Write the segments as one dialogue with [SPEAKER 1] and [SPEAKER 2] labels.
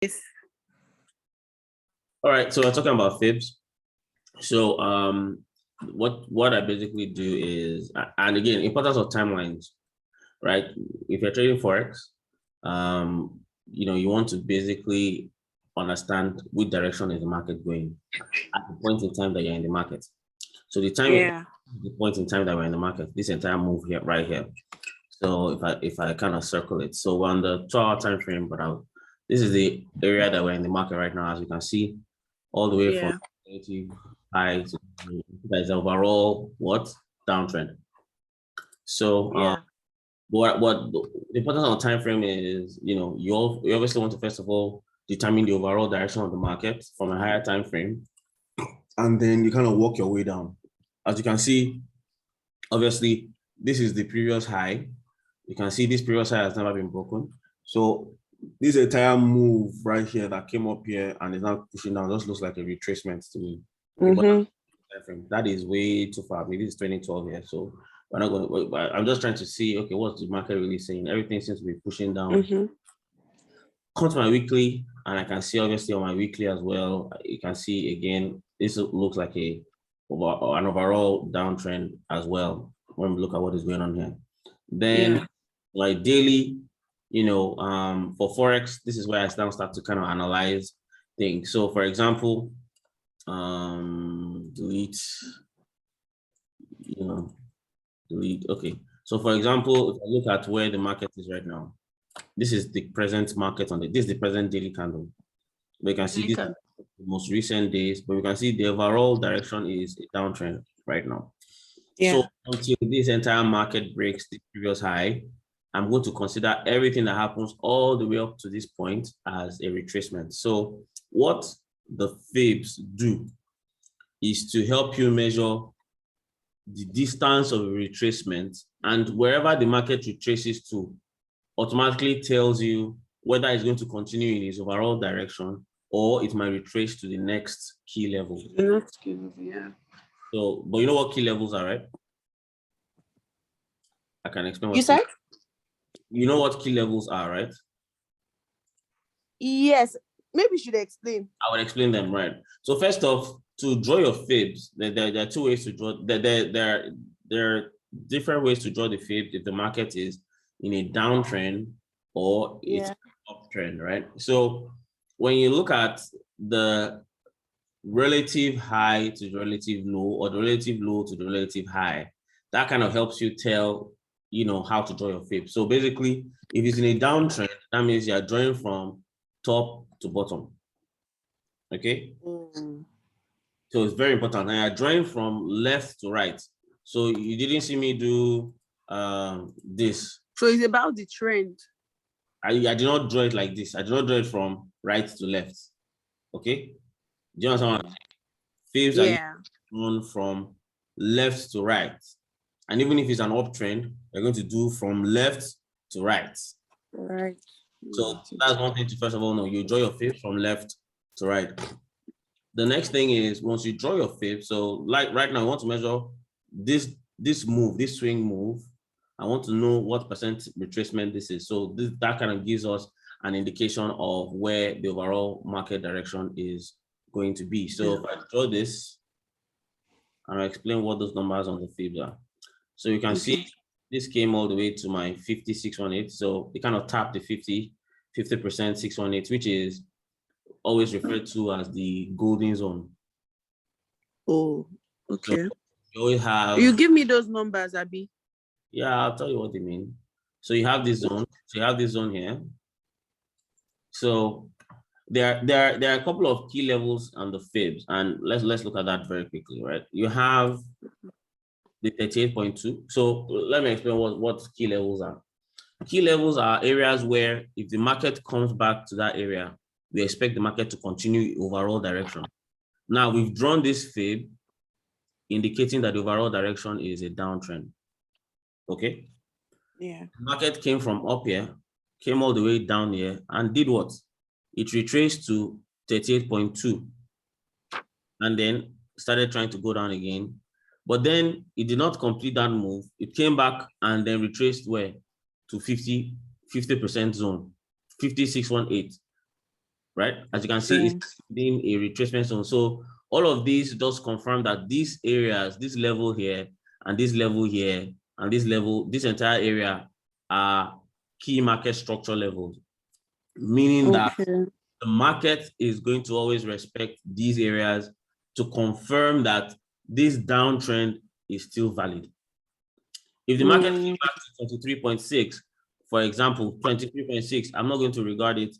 [SPEAKER 1] Yes.
[SPEAKER 2] All right, so we're talking about FIBs. So what I basically do is, and again, importance of timelines, right? If you're trading Forex, you want to basically understand which direction is the market going at the point in time that you're in the market. So the point in time that we're in the market, this entire move here, right here. So if I kind of circle it, so we're on the 2-hour time frame, but this is the area that we're in the market right now, as you can see, all the way from negative high to there's overall downtrend. So what the importance of the time frame is, you obviously want to first of all determine the overall direction of the market from a higher time frame, and then you kind of work your way down. As you can see, obviously this is the previous high. You can see this previous high has never been broken. So this entire move right here that came up here and is now pushing down just looks like a retracement to me. That is way too far. Maybe it's 2012 here. So we're not going to, I'm just trying to see, okay, what's the market really saying? Everything seems to be pushing down. Come to my weekly, and I can see obviously on my weekly as well. You can see again, this looks like an overall downtrend as well when we look at what is going on here. Then like daily, for Forex, this is where I now start to kind of analyze things. So for example, delete. Okay. So for example, if I look at where the market is right now, this is the present market this is the present daily candle. We can see this the most recent days, but we can see the overall direction is a downtrend right now. So until this entire market breaks the previous high, I'm going to consider everything that happens all the way up to this point as a retracement. So what the FIBs do is to help you measure the distance of a retracement, and wherever the market retraces to automatically tells you whether it's going to continue in its overall direction or it might retrace to the next key level.
[SPEAKER 1] The next key level, yeah.
[SPEAKER 2] So, but you know what key levels are, right? I can explain what
[SPEAKER 1] you said.
[SPEAKER 2] You know what key levels are, right?
[SPEAKER 1] Yes, maybe you should explain.
[SPEAKER 2] I will explain them, right? So first off, to draw your FIBs, there are two ways to draw. There are different ways to draw the FIB if the market is in a downtrend or it's an uptrend, right? So when you look at the relative high to the relative low, or the relative low to the relative high, that kind of helps you tell, how to draw your FIB. So basically, if it's in a downtrend, that means you're drawing from top to bottom. Okay. So it's very important. And you're drawing from left to right. So you didn't see me do this.
[SPEAKER 1] So it's about the trend.
[SPEAKER 2] I did not draw it like this. I did not draw it from right to left. Okay. Do you understand what I'm saying? FIBs are drawn from left to right. And even if it's an uptrend, you're going to do from left to right.
[SPEAKER 1] Right.
[SPEAKER 2] So that's one thing to first of all know. You draw your FIB from left to right. The next thing is, once you draw your FIB, so like right now, I want to measure this swing move. I want to know what percent retracement this is. So that kind of gives us an indication of where the overall market direction is going to be. So if I draw this, and I'll explain what those numbers on the FIBs are. So you can see this came all the way to my 50,618. So it kind of tapped the 50% 618, which is always referred to as the golden zone.
[SPEAKER 1] Oh, okay.
[SPEAKER 2] So you always have.
[SPEAKER 1] You give me those numbers, Abby.
[SPEAKER 2] Yeah, I'll tell you what they mean. So you have this zone. So you have this zone here. So there are a couple of key levels on the FIBs, and let's look at that very quickly, right? You have the 38.2. So let me explain what key levels are. Key levels are areas where if the market comes back to that area, we expect the market to continue overall direction. Now we've drawn this FIB indicating that the overall direction is a downtrend. Okay.
[SPEAKER 1] Yeah.
[SPEAKER 2] The market came from up here, came all the way down here, and did what? It retraced to 38.2 and then started trying to go down again. But then it did not complete that move. It came back and then retraced where? To 50% zone, 5618. right? As you can see, it's within a retracement zone. So all of these just confirm that these areas, this level here, and this level here, and this level, this entire area are key market structure levels, meaning that the market is going to always respect these areas to confirm that this downtrend is still valid. If the market came back to 23.6, for example, 23.6, I'm not going to regard it.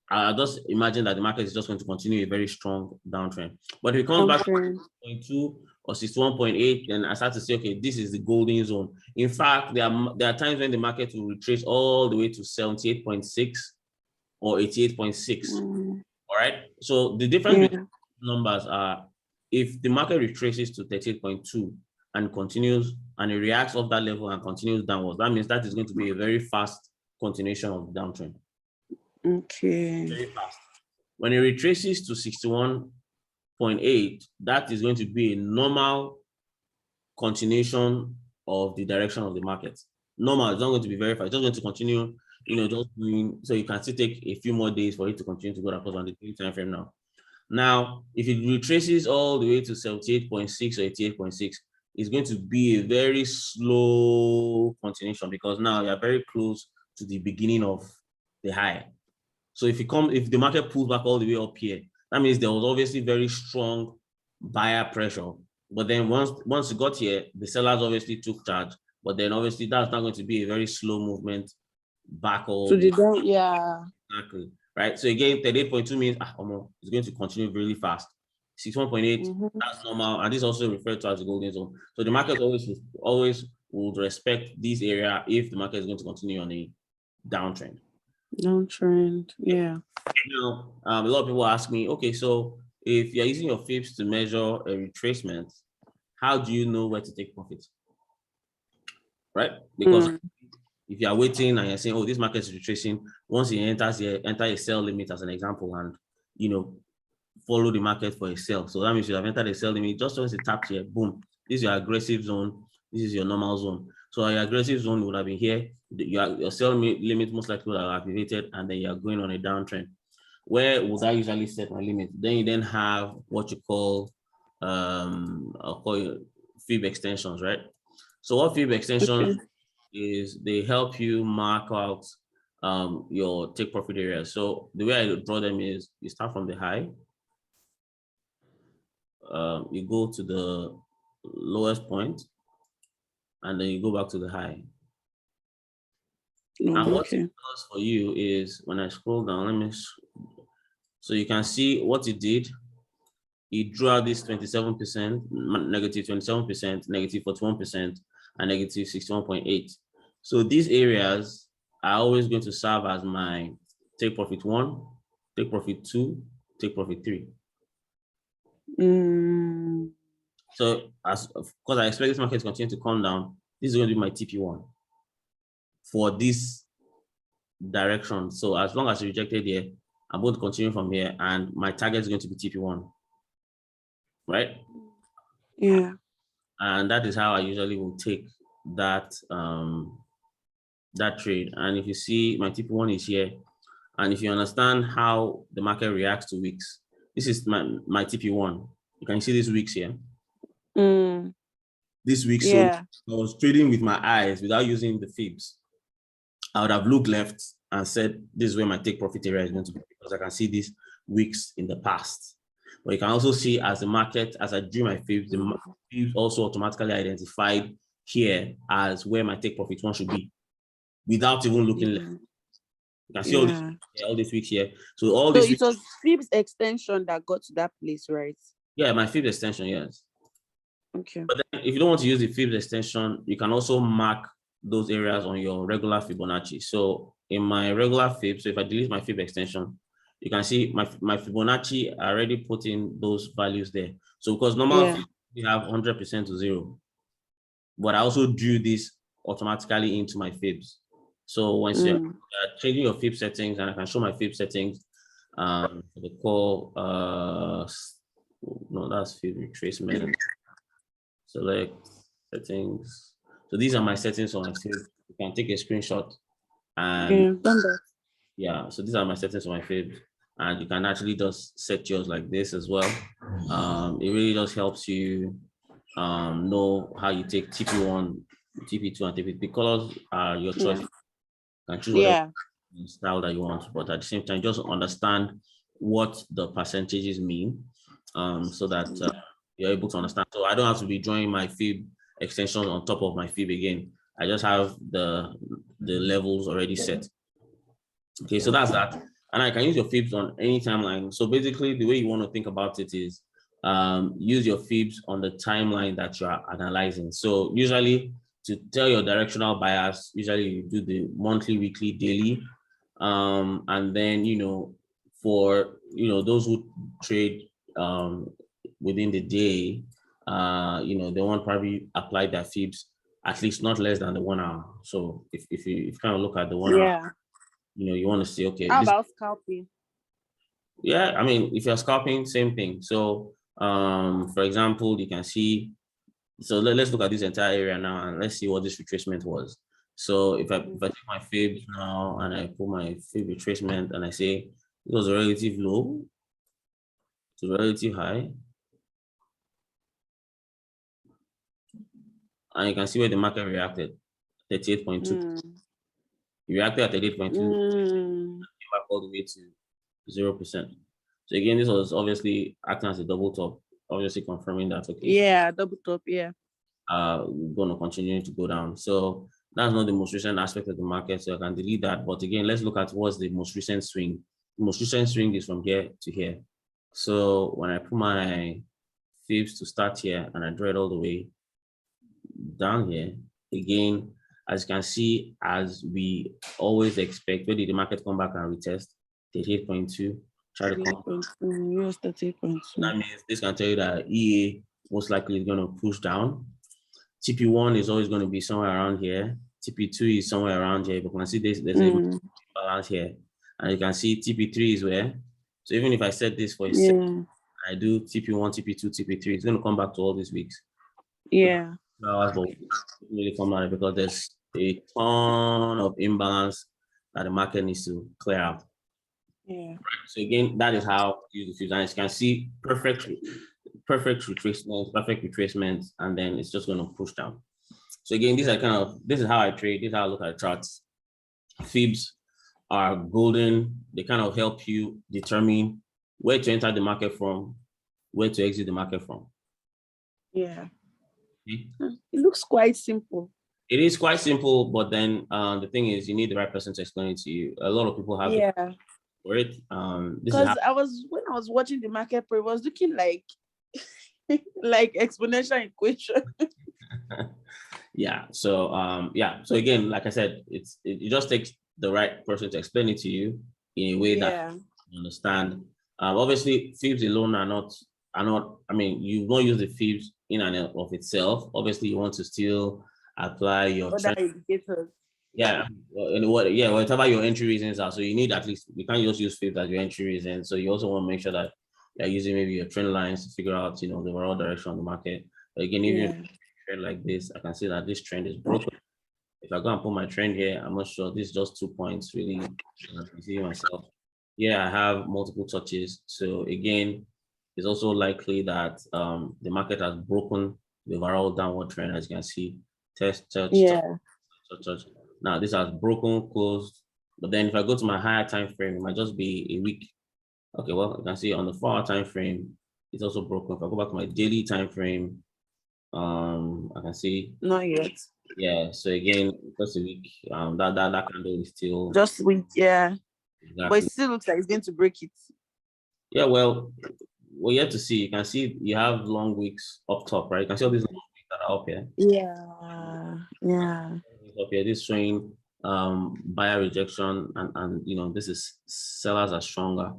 [SPEAKER 2] I just imagine that the market is just going to continue a very strong downtrend. But if it comes back to 61.2 or 61.8, then I start to say, okay, this is the golden zone. In fact, there are times when the market will retrace all the way to 78.6 or 88.6. All right. So the difference between numbers are, if the market retraces to 38.2 and continues, and it reacts off that level and continues downwards, that means that is going to be a very fast continuation of the downtrend.
[SPEAKER 1] Okay.
[SPEAKER 2] Very fast. When it retraces to 61.8, that is going to be a normal continuation of the direction of the market. Normal, it's not going to be very fast. It's just going to continue, just doing, so you can still take a few more days for it to continue to go across on the daily time frame now. Now, if it retraces all the way to 78.6 or 88.6, it's going to be a very slow continuation, because now you're very close to the beginning of the high. So if the market pulls back all the way up here, that means there was obviously very strong buyer pressure. But then once it got here, the sellers obviously took charge. But then obviously that's not going to be a very slow movement back all
[SPEAKER 1] the down,
[SPEAKER 2] exactly. Right. So again, 38.2 means it's going to continue really fast. 61.8, that's normal. And this also referred to as the golden zone. So the market always would respect this area if the market is going to continue on a downtrend.
[SPEAKER 1] Yeah.
[SPEAKER 2] Now, a lot of people ask me, okay, so if you're using your FIBs to measure a retracement, how do you know where to take profits? Right? Because if you are waiting and you're saying, oh, this market is retracing, once it enters here, enter a sell limit as an example, and follow the market for a sell. So that means you have entered a sell limit. Just once it taps here, boom, this is your aggressive zone, this is your normal zone. So your aggressive zone would have been here, your sell limit most likely would have activated, and then you are going on a downtrend. Where would I usually set my limit? Then you have what you call I'll call it FIB extensions, right? So what FIB extensions is, they help you mark out your take profit area. So the way I draw them is, you start from the high, you go to the lowest point, and then you go back to the high. And what it does for you is, when I scroll down, so you can see what it did. It drew out this 27%, negative 27%, negative 41%, and negative 61.8. So these areas are always going to serve as my take profit 1, take profit 2, take profit 3. So of course, I expect this market to continue to come down. This is going to be my TP1 for this direction. So as long as you rejected here, I'm going to continue from here, and my target is going to be TP1, right?
[SPEAKER 1] Yeah.
[SPEAKER 2] And that is how I usually will take that that trade. And if you see, my TP1 is here, and if you understand how the market reacts to wicks, this is my TP1. You can see these wicks here. This week, so I was trading with my eyes without using the FIBs. I would have looked left and said, this is where my take profit area is going to be, because I can see these wicks in the past. But you can also see, as the market, as I drew my FIBs, the FIBs also automatically identified here as where my take profit 1 should be, without even looking left. You can see all these wicks here. So all this. So
[SPEAKER 1] it was FIBs extension that got to that place, right?
[SPEAKER 2] Yeah, my FIBs extension, yes.
[SPEAKER 1] Okay.
[SPEAKER 2] But then if you don't want to use the FIBs extension, you can also mark those areas on your regular Fibonacci. So in my regular FIB, so if I delete my FIB extension, you can see my Fibonacci, I already put in those values there. So because normally we have 100% to 0, but I also drew this automatically into my FIBs. So once you're changing your FIB settings, and I can show my FIB settings, the call, no, that's FIB retracement. Select settings. So these are my settings on my FIB. You can take a screenshot, and so these are my settings on my FIB. and you can actually just set yours like this as well. It really just helps you know how you take TP1, TP2, and TP3. The colors are your choice. You can choose whatever style that you want, but at the same time, just understand what the percentages mean, so that you're able to understand. So I don't have to be drawing my FIB extension on top of my FIB again. I just have the levels already set. Okay, so that's that. And I can use your FIBs on any timeline. So basically, the way you want to think about it is use your FIBs on the timeline that you are analyzing. So usually, to tell your directional bias, usually you do the monthly, weekly, daily. And then, for, those who trade within the day, they want probably apply their FIBs at least not less than the 1 hour. So if you kind of look at the 1 hour, you want to say, okay.
[SPEAKER 1] How about scalping?
[SPEAKER 2] Yeah, I mean, if you're scalping, same thing. So, for example, you can see, so let's look at this entire area now and let's see what this retracement was. So if I take my FIBs now and I put my FIB retracement and I say it was a relative low to relative high, and you can see where the market reacted, 38.2. Reacted at 38.2, back all the way to 0%. So again, this was obviously acting as a double top, obviously confirming that, okay.
[SPEAKER 1] Yeah, double top, yeah.
[SPEAKER 2] We're going to continue to go down. So that's not the most recent aspect of the market, so I can delete that. But again, let's look at what's the most recent swing. The most recent swing is from here to here. So when I put my FIBs to start here and I draw it all the way down here, again, as you can see, as we always expect, where did the market come back and retest? 38.2. Try to come.
[SPEAKER 1] Yes, 38.2.
[SPEAKER 2] That means this can tell you that EA most likely is going to push down. TP1 is always going to be somewhere around here. TP2 is somewhere around here. But you can see there's a balance here. And you can see TP3 is where. So even if I set this for a second, I do TP1, TP2, TP3, it's going to come back to all these weeks.
[SPEAKER 1] Yeah.
[SPEAKER 2] But really come out because there's a ton of imbalance that the market needs to clear out.
[SPEAKER 1] Yeah.
[SPEAKER 2] So again, that is how you use the FIBs. And as you can see, perfect retracement, and then it's just going to push down. So again, this is how I trade. This is how I look at charts. FIBs are golden. They kind of help you determine where to enter the market from, where to exit the market from.
[SPEAKER 1] Yeah.
[SPEAKER 2] Okay.
[SPEAKER 1] It looks quite simple.
[SPEAKER 2] It is quite simple, but then the thing is, you need the right person to explain it to you. A lot of people have for it.
[SPEAKER 1] Because when I was watching the market pro, it was looking like like exponential equation.
[SPEAKER 2] Yeah. So So again, like I said, it just takes the right person to explain it to you in a way that you understand. Obviously, FIBs alone are not. I mean, you won't use the FIBs in and of itself. Obviously, you want to still apply your trend.
[SPEAKER 1] Indicators.
[SPEAKER 2] Yeah, whatever your entry reasons are. So you need at least, you can't just use FIBs as your entry reason. So you also want to make sure that you're using maybe your trend lines to figure out, the overall direction of the market. But again, if you trend like this, I can see that this trend is broken. If I go and put my trend here, I'm not sure. This is just 2 points, really. I see myself. Yeah, I have multiple touches. So again, it's also likely that the market has broken the overall downward trend, as you can see. Test, touch. Now this has broken, closed. But then if I go to my higher time frame, it might just be a week. Okay, well, you can see on the 4 hour time frame, it's also broken. If I go back to my daily time frame, I can see
[SPEAKER 1] not yet.
[SPEAKER 2] Yeah, so again, just a week. That candle is still
[SPEAKER 1] just week, yeah.
[SPEAKER 2] Exactly.
[SPEAKER 1] But it still looks like it's going to break it.
[SPEAKER 2] Yeah, well, we're yet to see. You can see you have long wicks up top, right? You can see all these long wicks that are up here.
[SPEAKER 1] Yeah.
[SPEAKER 2] Up here, this showing buyer rejection, and this is sellers are stronger.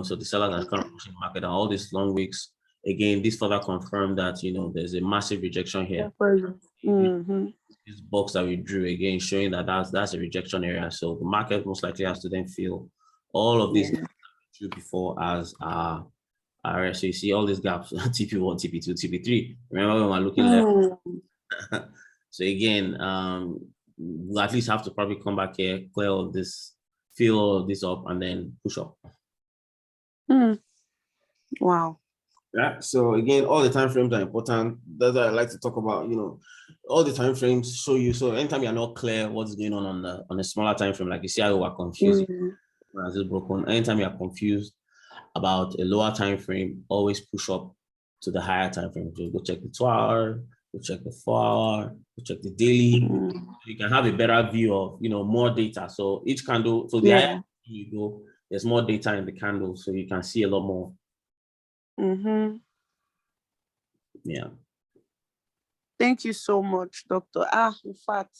[SPEAKER 2] So the sellers are currently pushing market, and all these long wicks. Again, this further confirmed that there's a massive rejection here. This box that we drew again, showing that that's a rejection area. So the market most likely has to then fill all of these drew before as RS. So you see all these gaps, TP1, TP2, TP3. Remember when we're looking left? So again, we'll at least have to probably come back here, clear all this, fill all of this up, and then push up.
[SPEAKER 1] Wow.
[SPEAKER 2] Yeah. So again, all the time frames are important. That's what I like to talk about. All the time frames show you. So anytime you're not clear what's going on the smaller time frame, like you see how we are confused as it's broken. Anytime you're confused about a lower time frame, always push up to the higher time frame. Just go check the 2-hour, go check the 4-hour, go check the daily. You can have a better view of more data. So each candle, so the higher you go, there's more data in the candle, so you can see a lot more. Yeah.
[SPEAKER 1] Thank you so much, Doctor. In fact,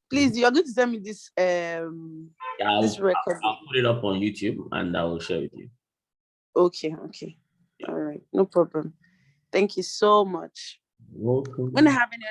[SPEAKER 1] please, you're going to send me this this record.
[SPEAKER 2] I'll put it up on YouTube and I will share with you.
[SPEAKER 1] Okay. Yeah. All right, no problem. Thank you so much.
[SPEAKER 2] Welcome.
[SPEAKER 1] When I have any